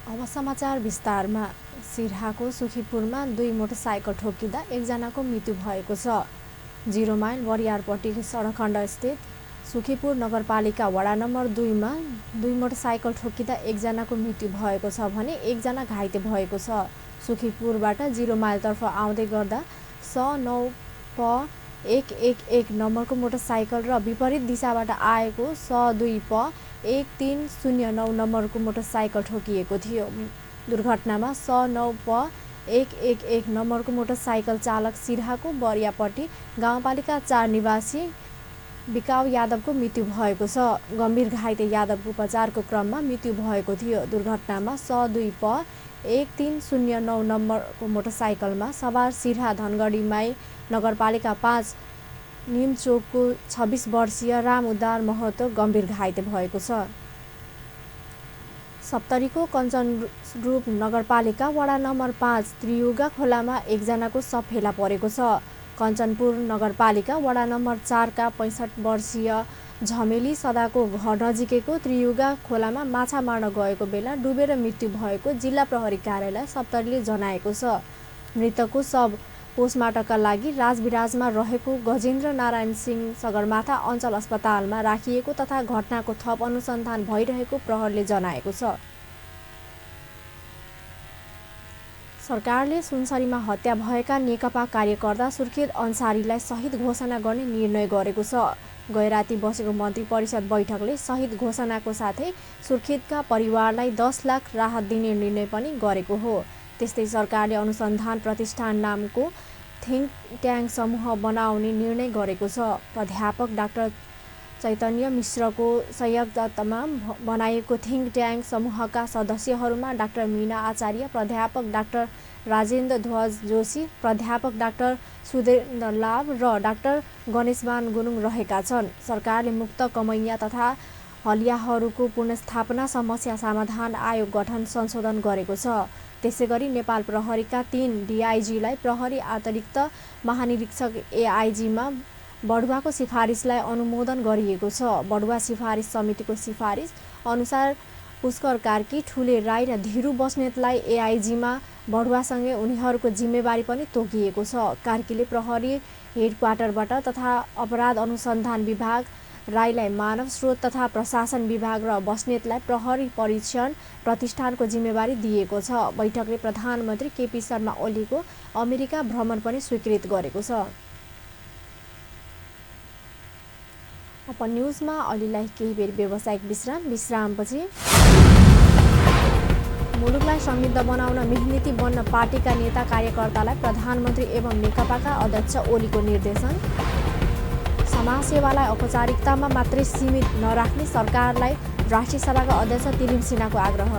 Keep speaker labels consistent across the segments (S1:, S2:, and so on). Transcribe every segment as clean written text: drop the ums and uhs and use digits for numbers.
S1: अब समाचार विस्तारमा। सिराहाको सुखीपुरमा 2 मोटरसाइकल ठोकिँदा एकजनाको मृत्यु भएको छ। 0 माइल बरियारपट्टि सडक खण्ड स्थित सुखीपुर नगरपालिका वडा नम्बर 2मा 2 मोटरसाइकल ठोकिँदा एकजनाको मृत्यु भएको छ भने एकजना घाइते भएको छ। सुखीपुरबाट 0 माइलतर्फ आउँदै गर्दा स9 प 111 नम्बरको मोटरसाइकल र विपरीत दिशाबाट आएको स2 प 1309 नम्बरको मोटरसाइकल ठोकिएको थियो। दुर्घटनामा स9 प 111 नम्बरको मोटरसाइकल चालक सिराहाको बरियापट्टि गाउँपालिका 4 निवासी बिकाउ यादवको मृत्यु भएको छ। गम्भीर घाइते यादवको उपचारको क्रममा मृत्यु भएको थियो। दुर्घटनामा स2 प 1309 नम्बरको मोटरसाइकलमा सवार सिराहा धनगढी माई नगरपालिका 5 निमचोकको 26 वर्षीय रामउद्धार महतो गम्भीर घाइते भएको छ। सप्तरीको कञ्चनरूप नगरपालिका वडा नम्बर 5 त्रियुगा खोलामा एकजनाको शव फेला परेको छ। कञ्चनपुर नगरपालिका वडा नम्बर 4 का 65 वर्षीय झमेली सदाको घर नजिकैको त्रियुगा खोलामा माछा मार्न गएको बेला डुबेर मृत्यु भएको जिल्ला प्रहरी कार्यालय सप्तरीले जनाएको छ। मृतकको शव पोस्टमार्टमका लागि राजविराजमा रहेको गजेन्द्र नारायण सिंह सगरमाथा अञ्चल अस्पतालमा राखिएको तथा घटनाको थप अनुसन्धान भइरहेको प्रहरीले जनाएको छ। सरकारले सुनसरीमा हत्या भएका नेकपा कार्यकर्ता सुर्खेत अन्सारीलाई शहीद घोषणा गर्ने निर्णय गरेको छ। गैराती बसेको मन्त्री परिषद बैठकले शहीद घोषणाको साथै सुर्खेतका परिवारलाई 10 लाख राहत दिने निर्णय पनि गरेको हो। त्यस्तै सरकारले अनुसन्धान प्रतिष्ठान नामको थिङ्क ट्याङ्क समूह बनाउने निर्णय गरेको छ। प्राध्यापक डाक्टर चैतन्य मिश्रको संयोजकतामा बनाइएको थिङ्क ट्याङ्क समूहका सदस्यहरूमा डाक्टर मीना आचार्य, प्राध्यापक डाक्टर राजेन्द्र ध्वज जोशी, प्राध्यापक डाक्टर सुधीर लाभ र डाक्टर गणेशमान गुरुङ रहेका छन्। सरकारले मुक्त कमैया तथा हलियाहरूको पुनर्स्थापना समस्या समाधान आयोग गठन संशोधन गरेको छ। त्यसैगरी नेपाल प्रहरीका 3 डिआइजीलाई प्रहरी अतिरिक्त महानिरीक्षक एआइजीमा बढुवाको सिफारिसलाई अनुमोदन गरिएको छ। बढुवा सिफारिस समितिको सिफारिस अनुसार पुष्कर कार्की, ठुले राई र धिरु बस्नेतलाई एआइजीमा बढुवासँगै उनीहरूको जिम्मेवारी पनि तोकिएको छ। कार्कीले प्रहरी हेडक्वार्टरबाट तथा अपराध अनुसन्धान विभाग, राईलाई मानव स्रोत तथा प्रशासन विभाग र बस्नेतलाई प्रहरी परीक्षण प्रतिष्ठानको जिम्मेवारी दिएको छ। बैठकले प्रधानमन्त्री केपी शर्मा ओलीको अमेरिका भ्रमण पनि स्वीकृत गरेको छ। अब न्युजमा अहिलेलाई केही बेर व्यावसायिक विश्रामपछि मुलुकलाई समृद्ध बनाउन मेहनती बन्न पार्टीका नेता कार्यकर्तालाई प्रधानमन्त्री एवं नेकपाका अध्यक्ष ओलीको निर्देशन। समाजसेवालाई औपचारिकतामा मात्रै सीमित नराख्ने सरकारलाई राष्ट्रिय सभाका अध्यक्ष तिलिम सिन्हाको आग्रह।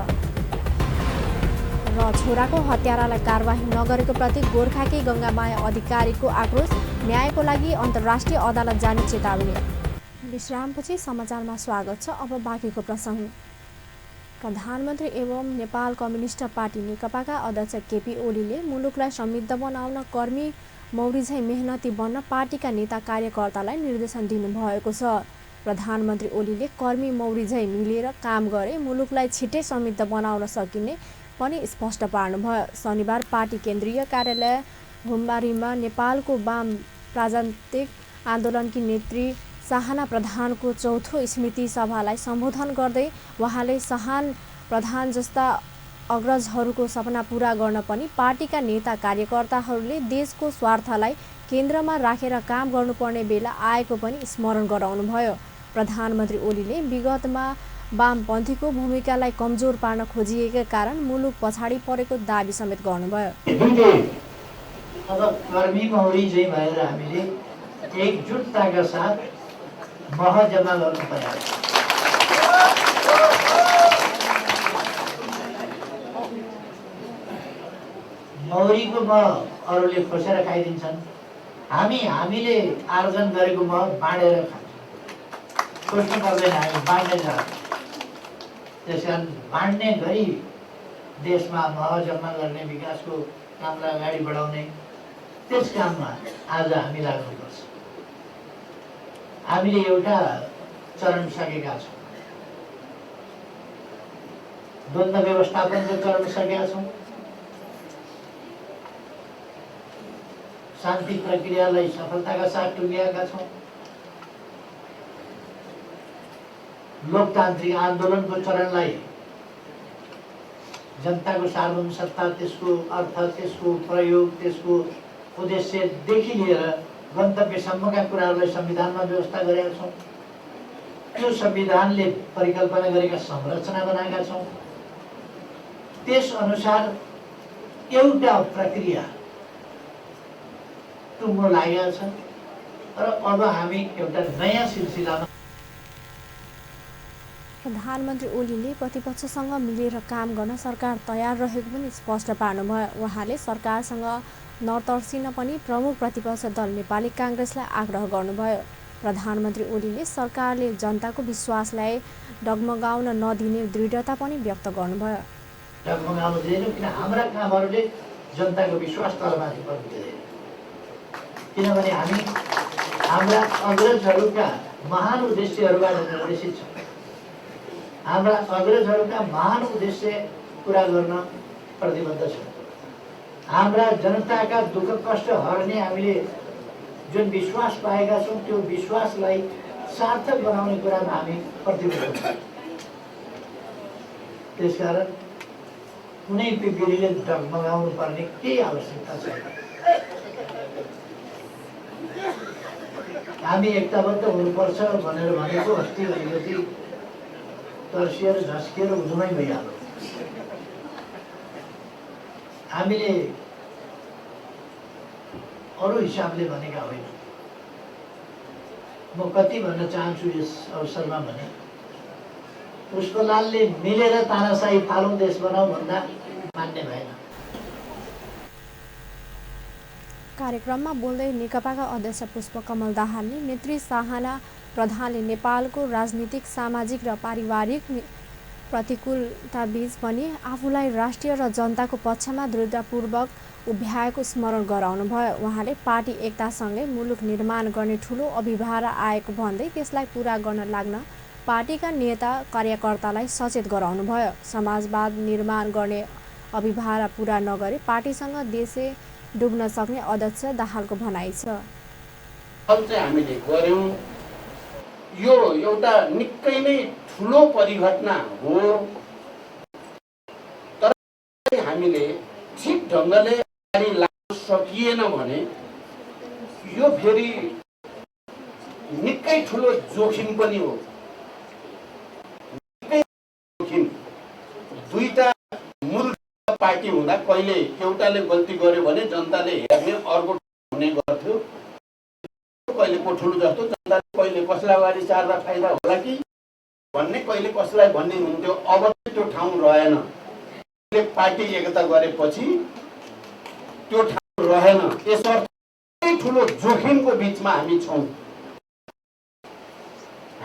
S1: र छोराको हत्यारालाई कारबाही नगरेको प्रति गोर्खाकी गङ्गामाया अधिकारीको आक्रोश। न्यायको लागि अन्तर्राष्ट्रिय अदालत जाने चेतावनी। विश्रामपछि समाचारमा स्वागत छ। अब बाँकीको प्रसङ्ग। प्रधानमन्त्री एवं नेपाल कम्युनिस्ट पार्टी नेकपाका अध्यक्ष केपी ओलीले मुलुकलाई समृद्ध बनाउन कर्मी मौरीझैँ मेहनती बन्न पार्टीका नेता कार्यकर्तालाई निर्देशन दिनुभएको छ। प्रधानमन्त्री ओलीले कर्मी मौरीझैँ मिलेर काम गरे मुलुकलाई छिट्टै समृद्ध बनाउन सकिने पनि स्पष्ट पार्नुभयो। शनिबार पार्टी केन्द्रीय कार्यालय हुम्बारीमा नेपालको वाम राजनीतिक आन्दोलनकी नेत्री साहना प्रधानको चौथो स्मृति सभालाई सम्बोधन गर्दै उहाँले साहन प्रधान जस्ता अग्रजहरूको सपना पूरा गर्न पनि पार्टीका नेता कार्यकर्ताहरूले देशको स्वार्थलाई केन्द्रमा राखेर काम गर्नुपर्ने बेला आएको पनि स्मरण गराउनुभयो। प्रधानमन्त्री ओलीले विगतमा वामपन्थीको भूमिकालाई कमजोर पार्न खोजिएका कारण मुलुक पछाडि परेको दाबी समेत गर्नुभयो।
S2: अब कर्मी मौरी चाहिँ भएर हामीले एकजुटताका साथ मह जम्मा गर्नु पर्यो। मौरीको मह अरूले खोसेर खाइदिन्छन्, हामीले आर्जन गरेको मह बाँडेर खान्छौँ। खोज्नु पर्दैन, हामी बाँड्ने छ। त्यसकारण बाँड्ने गरी देशमा मह जम्मा गर्ने, विकासको कामलाई अगाडि बढाउने त्यस काममा आज हामी लाग्नुपर्छ। हामीले एउटा चरण सकेका छौँ। द्वन्द्व व्यवस्थापनको चरण सकेका छौँ। शान्ति प्रक्रियालाई सफलताका साथ टुङ्ग्याएका छौँ। लोकतान्त्रिक आन्दोलनको चरणलाई जनताको सार्वभौम सत्ता, त्यसको अर्थ, त्यसको प्रयोग, त्यसको उद्देश्यदेखि लिएर गन्तव्यसम्मका कुराहरूलाई संविधानमा व्यवस्था गरेका छौँ। त्यो संविधानले परिकल्पना गरेका संरचना बनाएका छौँ। त्यस अनुसार एउटा प्रक्रिया टुङ्गो लागेको छ र अब हामी एउटा नयाँ सिलसिलामा।
S1: प्रधानमन्त्री ओलीले प्रतिपक्षसँग मिलेर काम गर्न सरकार तयार रहेको पनि स्पष्ट पार्नुभयो। उहाँले सरकारसँग नतर्सिन पनि प्रमुख प्रतिपक्ष दल नेपाली काङ्ग्रेसलाई आग्रह गर्नुभयो। प्रधानमन्त्री ओलीले सरकारले जनताको विश्वासलाई डगमगाउन नदिने दृढता पनि व्यक्त गर्नुभयो।
S2: डगमगाउन दिँदैनौँ, किन हाम्रा कामहरूले जनताको विश्वास तलमाथि पर्न दिँदैन। किनभने हामी हाम्रा अग्रजहरूका महान उद्देश्यहरूबाट निर्देशित छौँ। हाम्रा अग्रजहरूका महान उद्देश्य पुरा गर्न प्रतिबद्ध छौँ। हाम्रा जनताका दुःख कष्ट हर्ने हामीले जुन विश्वास पाएका छौँ, त्यो विश्वासलाई सार्थक बनाउने कुरामा हामी प्रतिबद्ध छौँ। त्यसकारण कुनै पिँढीले डगमगाउनु पर्ने केही आवश्यकता छैन। हामी एकताबद्ध हुनुपर्छ भनेर भनेको अस्ति अलिकति तर्सिएर झस्किएर उजुमै भइहाल्यो। हामीले अरू हिसाबले भनेका होइन। म कति भन्न चाहन्छु यस अवसरमा भने, पुष्पलालले मिलेर तानाशाही फालौँ देश बनाऊ भन्दा मान्ने भएन।
S1: कार्यक्रममा बोल्दै नेकपाका अध्यक्ष पुष्पकमल दाहालले नेत्री साहना प्रधानले नेपालको राजनीतिक, सामाजिक र पारिवारिक प्रतिकूलताबीच पनि आफूलाई राष्ट्रिय र जनताको पक्षमा दृढतापूर्वक उभ्याएको स्मरण गराउनुभयो। उहाँले पार्टी एकतासँगै मुलुक निर्माण गर्ने ठूलो अभिभार आएको भन्दै त्यसलाई पूरा गर्न लाग्न पार्टीका नेता कार्यकर्तालाई सचेत गराउनुभयो। समाजवाद निर्माण गर्ने अभिभार पूरा नगरे पार्टीसँग देशै डुब्न सक्ने अध्यक्ष दाहालको भनाइ छ।
S3: हामीले गर्यौं, यो एउटा निकै नै ठुलो परिघटना हो, तर हामीले ठिक ढङ्गले लाग्न सकिएन भने यो फेरि निकै ठुलो जोखिम पनि हो। जोखिम दुईटा मूल पार्टी हुँदा कहिले एउटाले गल्ती गर्यो भने जनताले हेर्ने अर्को हुने गर्थ्यो। कहिले कोठुलो जस्तो जनताले कहिले कसलाई अगाडि सार्दा फाइदा होला कि भन्ने कहिले कसलाई भन्ने हुन्थ्यो। अब त्यो ठाउँ रहेन। पार्टी एकता गरेपछि त्यो ठाउँ रहेन। यसर्थ ठुलो जोखिमको बिचमा हामी छौँ।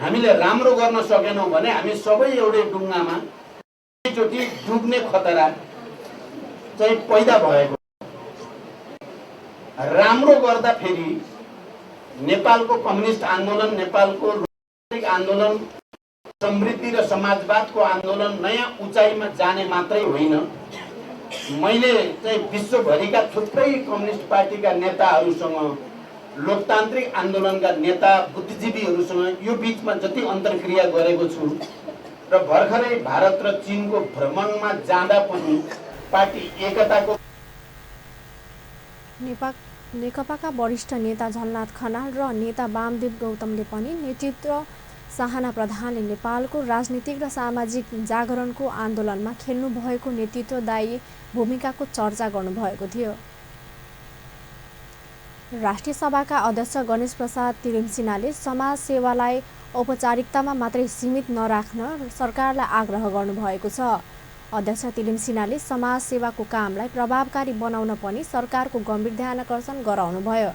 S3: हामीले राम्रो गर्न सकेनौँ भने हामी सबै एउटै डुङ्गामा एकचोटि डुब्ने खतरा चाहिँ पैदा भएको। राम्रो गर्दा फेरि नेपालको कम्युनिस्ट आन्दोलन, नेपालको राजनीतिक आन्दोलन, समृद्धि र समाजवादको आन्दोलन नयाँ उचाइमा जाने मात्रै होइन। मैले चाहिँ विश्वभरिका थुप्रै कम्युनिस्ट पार्टीका नेताहरूसँग, लोकतान्त्रिक आन्दोलनका नेता बुद्धिजीवीहरूसँग यो बिचमा जति अन्तर्क्रिया गरेको छु र भर्खरै भारत र चीनको भ्रमणमा जाँदा पनि पार्टी एकताको।
S1: नेकपाका वरिष्ठ नेता झलनाथ खनाल र नेता वामदेव गौतमले पनि नेतृत्व साहना प्रधानले नेपालको राजनीतिक र सामाजिक जागरणको आन्दोलनमा खेल्नु भएको नेतृत्वदायी भूमिकाको चर्चा गर्नुभएको थियो। राष्ट्रिय सभाका अध्यक्ष गणेश प्रसाद तिलिमसिनाले समाज सेवालाई औपचारिकतामा मात्रै सीमित नराख्न सरकारलाई आग्रह गर्नुभएको छ। अध्यक्ष तिलिमसिनाले समाज सेवाको कामलाई प्रभावकारी बनाउन पनि सरकारको गम्भीर ध्यानाकर्षण गराउनुभयो।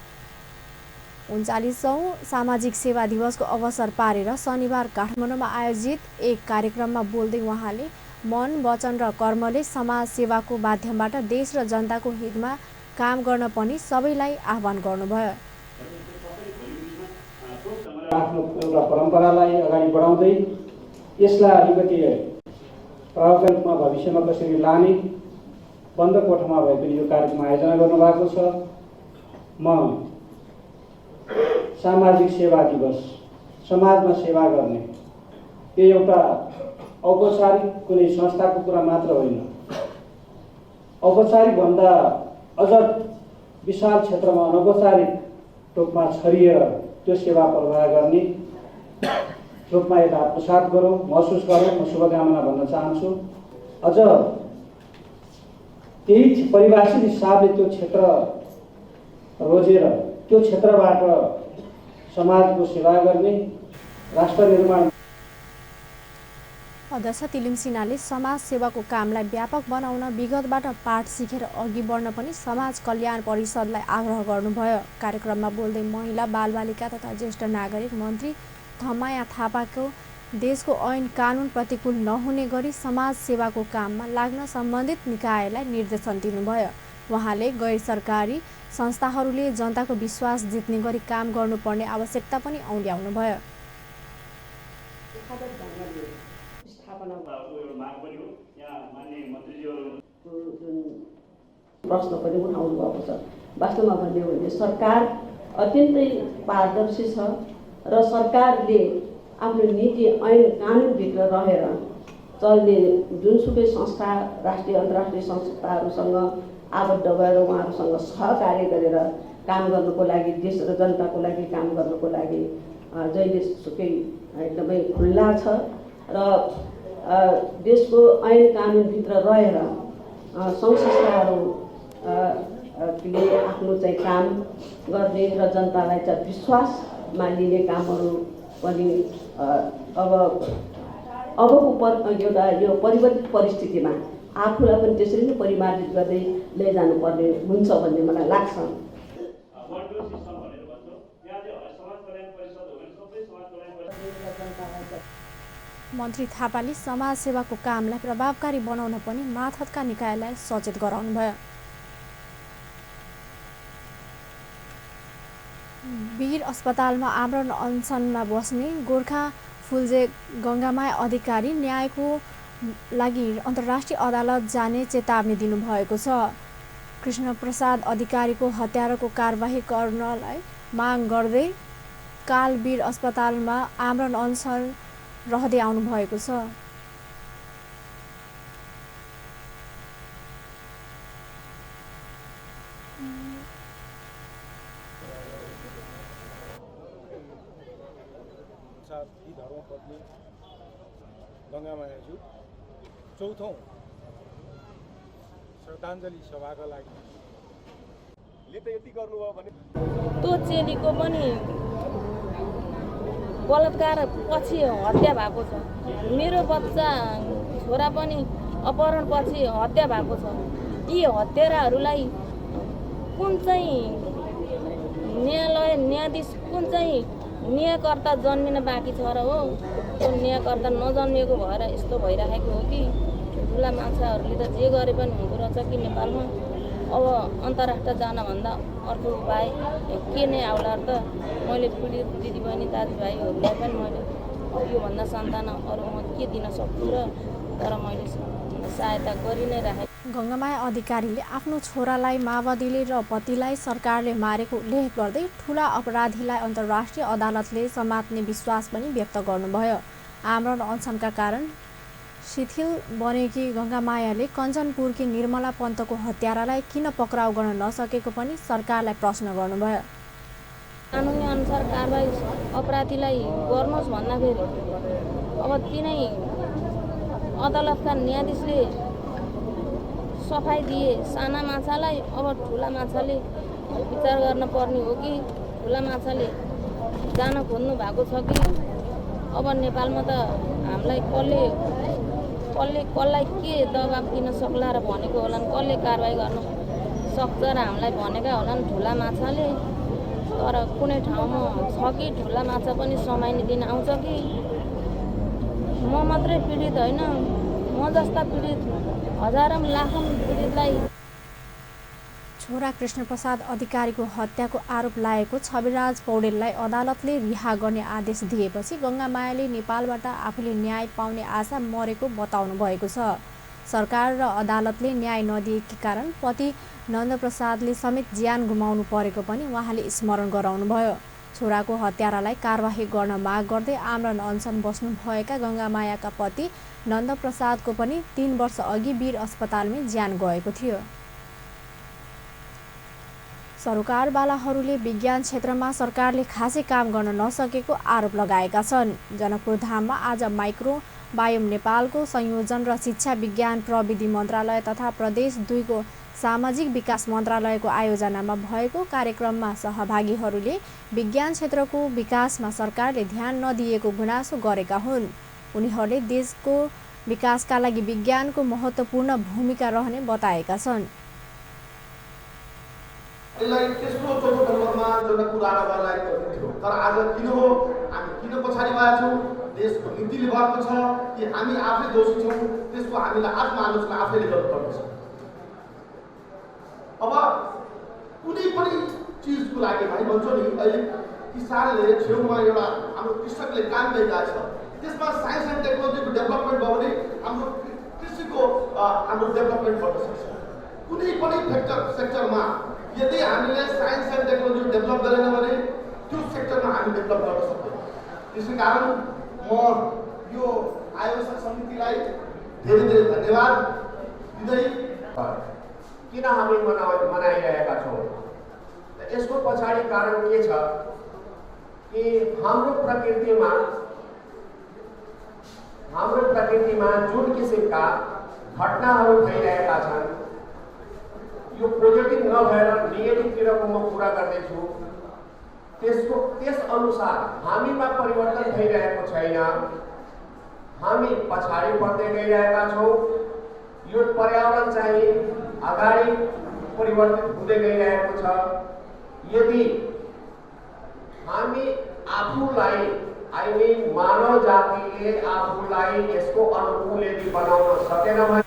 S1: 39औं सामाजिक सेवा दिवसको अवसर पारेर शनिबार काठमाडौँमा आयोजित एक कार्यक्रममा बोल्दै उहाँले मन, वचन र कर्मले समाज सेवाको माध्यमबाट देश र जनताको हितमा काम गर्न पनि सबैलाई आह्वान गर्नुभयो।
S4: आफ्नो एउटा परम्परालाई अगाडि बढाउँदै यसलाई अलिकति प्रभावकारी रूपमा भविष्यमा कसरी लाने बन्द कोठामा भए पनि यो कार्यक्रम आयोजना गर्नुभएको छ। म सामाजिक सेवा दिवस, समाजमा सेवा गर्ने, यो एउटा औपचारिक कुनै संस्थाको कुरा मात्र होइन, औपचारिक भन्दा अझ विशाल क्षेत्रमा अनौपचारिक रूपमा छरिएर त्यो सेवा प्रवाह गर्ने रूपमा यसलाई आत्मसात गरौँ, महसुस गरौँ। म शुभकामना भन्न चाहन्छु। अझ त्यही परिभाषित हिसाबले त्यो क्षेत्र रोजेर त्यो क्षेत्रबाट समाजको सेवा गर्ने, राष्ट्र निर्माण।
S1: अध्यक्ष तिलिम सिन्हाले समाज सेवाको कामलाई व्यापक बनाउन विगतबाट पाठ सिकेर अघि बढ्न पनि समाज कल्याण परिषदलाई आग्रह गर्नुभयो। कार्यक्रममा बोल्दै महिला बालबालिका तथा ज्येष्ठ नागरिक मन्त्री धम्माया थापाको देशको ऐन कानुन प्रतिकूल नहुने गरी समाज सेवाको काममा लाग्न सम्बन्धित निकायलाई निर्देशन दिनुभयो। उहाँले गैर सरकारी संस्थाहरूले जनताको विश्वास जित्ने गरी काम गर्नुपर्ने आवश्यकता पनि औल्याउनुभयो।
S5: प्रश्न पनि उठाउनु भएको छ। वास्तवमा भन्ने हो भने सरकार अत्यन्तै पारदर्शी छ र सरकारले आफ्नो नीति ऐन कानुनभित्र रहेर चल्ने जुनसुकै संस्था, राष्ट्रिय अन्तर्राष्ट्रिय संस्थाहरूसँग आबद्ध भएर उहाँहरूसँग सहकार्य गरेर काम गर्नुको लागि, देश र जनताको लागि काम गर्नुको लागि जहिलेसुकै एकदमै खुल्ला छ र देशको ऐन कानुनभित्र रहेर सङ्घ संस्थाहरूले आफ्नो चाहिँ काम गर्ने र जनतालाई चाहिँ विश्वासमा लिने कामहरू पनि अबको एउटा यो परिवर्तित परिस्थितिमा आफूलाई पनि त्यसरी नै परिमार्जित गर्दै लैजानुपर्ने हुन्छ भन्ने मलाई लाग्छ।
S1: मन्त्री थापाले समाज सेवाको कामलाई प्रभावकारी बनाउन पनि माथतका निकायलाई सचेत गराउनुभयो। वीर अस्पतालमा आमरण अनसनमा बस्ने गोर्खा फुल्जे गङ्गामाया अधिकारी न्यायको लागि अन्तर्राष्ट्रिय अदालत जाने चेतावनी दिनुभएको छ। कृष्णप्रसाद अधिकारीको हत्याराको कारबाही गर्नलाई माग गर्दै कालवीर अस्पतालमा आमरण अनसन रहँदै आउनुभएको छ।
S6: धर्मपत्नी गङ्गामायाज्यू चौथौँ श्रद्धाञ्जली सभाका लागि यति गर्नुभयो भने
S7: त्यो चेलीको पनि बलात्कार पछि हत्या भएको छ। मेरो बच्चा छोरा पनि अपहरण पछि हत्या भएको छ। यी हत्याराहरूलाई कुन चाहिँ न्यायालय, न्यायाधीश, कुन चाहिँ न्यायकर्ता जन्मिन बाँकी छ र हो? त्यो न्यायकर्ता नजन्मिएको भएर यस्तो भइरहेको हो कि ठुला मान्छेहरूले त जे गरे पनि हुँदो रहेछ कि नेपालमा। अब अन्तर्राष्ट्रिय जानभन्दा अर्को उपाय के नै आउला त। मैले पीडित दिदीबहिनी दाजुभाइहरूलाई पनि मैले योभन्दा सन्तान अरू म के दिन सक्छु र तर मैले सहायता गरि नै राखेँ।
S1: गङ्गामाया अधिकारीले आफ्नो छोरालाई माओवादीले र पतिलाई सरकारले मारेको उल्लेख गर्दै ठुला अपराधीलाई अन्तर्राष्ट्रिय अदालतले समात्ने विश्वास पनि व्यक्त गर्नुभयो। आमरण अनसनका कारण शिथिल बनेकी गङ्गामायाले कञ्चनपुरकी निर्मला पन्तको हत्यारालाई किन पक्राउ गर्न नसकेको पनि सरकारलाई प्रश्न गर्नुभयो।
S7: कानुनी अनुसार कारबाही अपराधीलाई गर्नुहोस् भन्दाखेरि अब तिनै अदालतका न्यायाधीशले सफाई दिए साना माछालाई, अब ठुला माछाले विचार गर्न पर्ने हो कि ठुला माछाले जान खोज्नु भएको छ कि अब नेपालमा त हामीलाई कसलाई के दबाब दिन सक्ला र भनेको होलान्, कसले कारबाही गर्न सक्छ र हामीलाई भनेका होलान् ठुला माछाले। तर कुनै ठाउँमा छ कि ठुला माछा पनि समाइने दिन आउँछ कि म मात्रै पीडित होइन, म जस्ता पीडित हजारौं लाखौं पीडितलाई।
S1: छोरा कृष्णप्रसाद अधिकारीको हत्याको आरोप लागेको छविराज पौडेललाई अदालतले रिहा गर्ने आदेश दिएपछि गङ्गामायाले नेपालबाट आफूले न्याय पाउने आशा मरेको बताउनु भएको छ। सरकार र अदालतले न्याय नदिएकै कारण पति नन्दप्रसादले समेत ज्यान गुमाउनु परेको पनि उहाँले स्मरण गराउनुभयो। छोराको हत्यारालाई कारबाही गर्न माग गर्दै आमरण अनसन बस्नुभएका गङ्गामायाका पति नन्दप्रसादको पनि 3 वर्ष अघि वीर अस्पतालमै ज्यान गएको थियो। सरोकारवालाहरूले विज्ञान क्षेत्रमा सरकारले खासै काम गर्न नसकेको आरोप लगाएका छन्। जनकपुर धाममा आज माइक्रोबायोम नेपालको संयोजन र शिक्षा विज्ञान प्रविधि मन्त्रालय तथा प्रदेश 2 को सामाजिक विकास मन्त्रालयको आयोजनामा भएको कार्यक्रममा सहभागीहरूले विज्ञान क्षेत्रको विकासमा सरकारले ध्यान नदिएको गुनासो गरेका हुन्। उनीहरूले देशको विकासका लागि विज्ञानको महत्त्वपूर्ण भूमिका रहने बताएका छन्।
S8: यसलाई तेस्रो चौथो नम्बरमा जनकपुर आरोहणलाई थियो, तर आज किन हो, हामी किन पछाडि भएका छौँ, देशको नीतिले भएको छ कि हामी आफै दोषी छौँ, त्यसको हामीलाई आत्मआलोचना आफैले गर्नुपर्छ। अब कुनै पनि चिजको लागि भाइ भन्छ नि, अहिले किसानले छेउमा एउटा हाम्रो कृषकले काम गरिरहेको छ, त्यसमा साइन्स एन्ड टेक्नोलोजीको डेभलपमेन्ट भयो भने हाम्रो कृषिको हाम्रो डेभलपमेन्ट गर्न सक्छ। कुनै पनि सेक्टरमा यदि हामीले साइन्स एन्ड टेक्नोलोजी डेभलप गरेन भने त्यो सेक्टरमा हामी डेभलप गर्न सक्दैनौँ। त्यसै कारण म यो आयोजक समितिलाई धेरै धेरै धन्यवाद दिँदै
S3: किन हामी मनाइरहेका छौँ, यसको पछाडि कारण के छ कि हाम्रो प्रकृतिमा जुन किसिमका घटनाहरू भइरहेका छन्, यो पोजिटिभ नभएर नेगेटिभतिरको म कुरा गर्दैछु, त्यस अनुसार हामीमा परिवर्तन भइरहेको छैन। हामी पछाडि बढ्दै गइरहेका छौँ। यो पर्यावरण चाहिँ अगाडि परिवर्तित हुँदै गइरहेको छ। यदि हामी आफूलाई मानव जातिले आफूलाई यसको अनुकूल यदि बनाउन सकेन भने।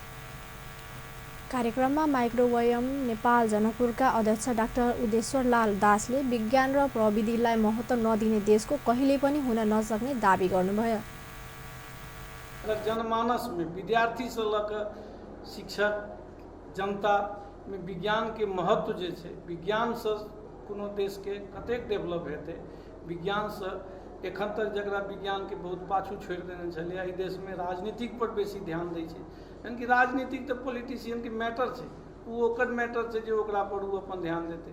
S1: कार्यक्रममा माइक्रोबायोम नेपाल जनकपुरका अध्यक्ष डाक्टर उदेश्वरलाल दासले विज्ञान र प्रविधिलाई महत्त्व नदिने देशको कहिले पनि हुन नसक्ने दाबी गर्नुभयो।
S9: जनमानस में विद्यार्थी से लकर शिक्षक जनता में विज्ञान के महत्व जे छै, विज्ञान से कोनो देश के कतेक डेवलप हेतै, विज्ञान से एखन तक जकरा विज्ञान के बहुत पाछू छोड़ि देने छलै, एहि देश में राजनीतिक पर बेसी ध्यान दै छै। यानी कि राजनीतिक तो पॉलिटिशियन के मैटर है, वो ओकर मैटर है जो ओकरा पर वो अपन ध्यान देते,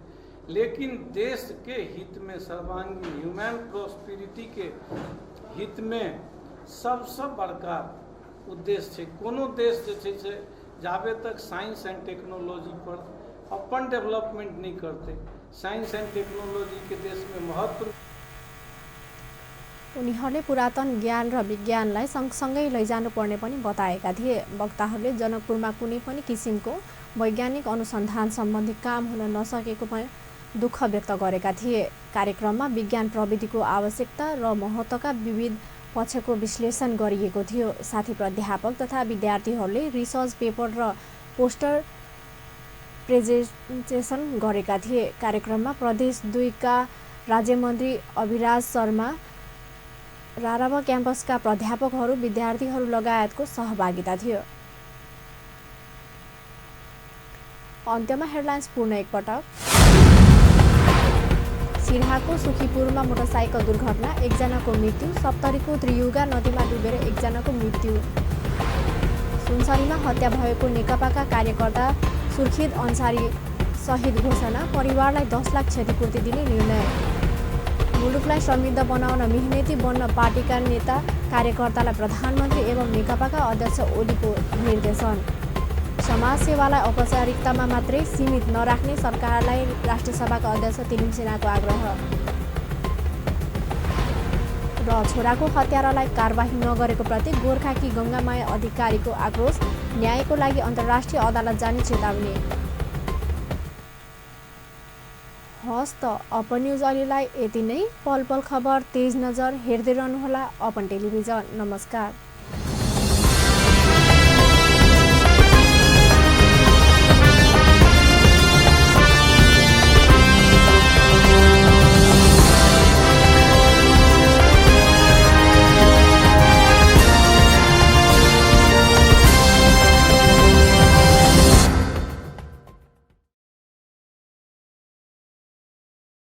S9: लेकिन देश के हित में सर्वांगीण ह्यूमन प्रॉस्पेरिटी के हित में सबसे बड़का उद्देश्य है। कोनो देश जे छै से जाबे तक science and technology per upon development नहीं करते, साइंस एंड टेक्नोलॉजी के देश में महत्व।
S1: उनीहरूले पुरातन ज्ञान र विज्ञानलाई सँगसँगै लैजानुपर्ने पनि बताएका थिए। वक्ताहरूले जनकपुरमा कुनै पनि किसिमको वैज्ञानिक अनुसन्धान सम्बन्धी काम हुन नसकेको पनि दुःख व्यक्त गरेका थिए। कार्यक्रममा विज्ञान प्रविधिको आवश्यकता र महत्त्वका विविध पक्षको विश्लेषण गरिएको थियो। साथै प्राध्यापक तथा विद्यार्थीहरूले रिसर्च पेपर र पोस्टर प्रेजेन्टेसन गरेका थिए। कार्यक्रममा प्रदेश 2 का राज्यमन्त्री अभिराज शर्मा, रारावा क्याम्पसका प्राध्यापकहरू, विद्यार्थीहरू लगायतको सहभागिता थियो। अन्त्यमा हेडलाइन्स पुनः एकपटक। सिराहाको सुखीपुरमा मोटरसाइकल दुर्घटना, 1 जनाको मृत्यु। सप्तरीको त्रियुगा नदीमा डुबेर 1 जनाको मृत्यु। सुनसरीमा हत्या भएको नेकपाका कार्यकर्ता सुर्खेत अन्सारी शहीद घोषणा, परिवारलाई 10 लाख क्षतिपूर्ति दिने निर्णय। मुलुकलाई समृद्ध बनाउन मेहनती बन्न पार्टीका नेता कार्यकर्तालाई प्रधानमन्त्री एवं नेकपाका अध्यक्ष ओलीको निर्देशन। समाज सेवालाई औपचारिकतामा मात्रै सीमित नराख्ने सरकारलाई राष्ट्रिय सभाका अध्यक्ष तिलिङ सेनाको आग्रह। र छोराको हत्यारालाई कारबाही नगरेको प्रति गोर्खाकी गङ्गामाया अधिकारीको आक्रोश, न्यायको लागि अन्तर्राष्ट्रिय अदालत जाने चेतावनी। हस् त अपन न्युज अहिलेलाई यति नै। पल पल खबर, तेज नजर हेर्दै रहनुहोला अपन टेलिभिजन। नमस्कार।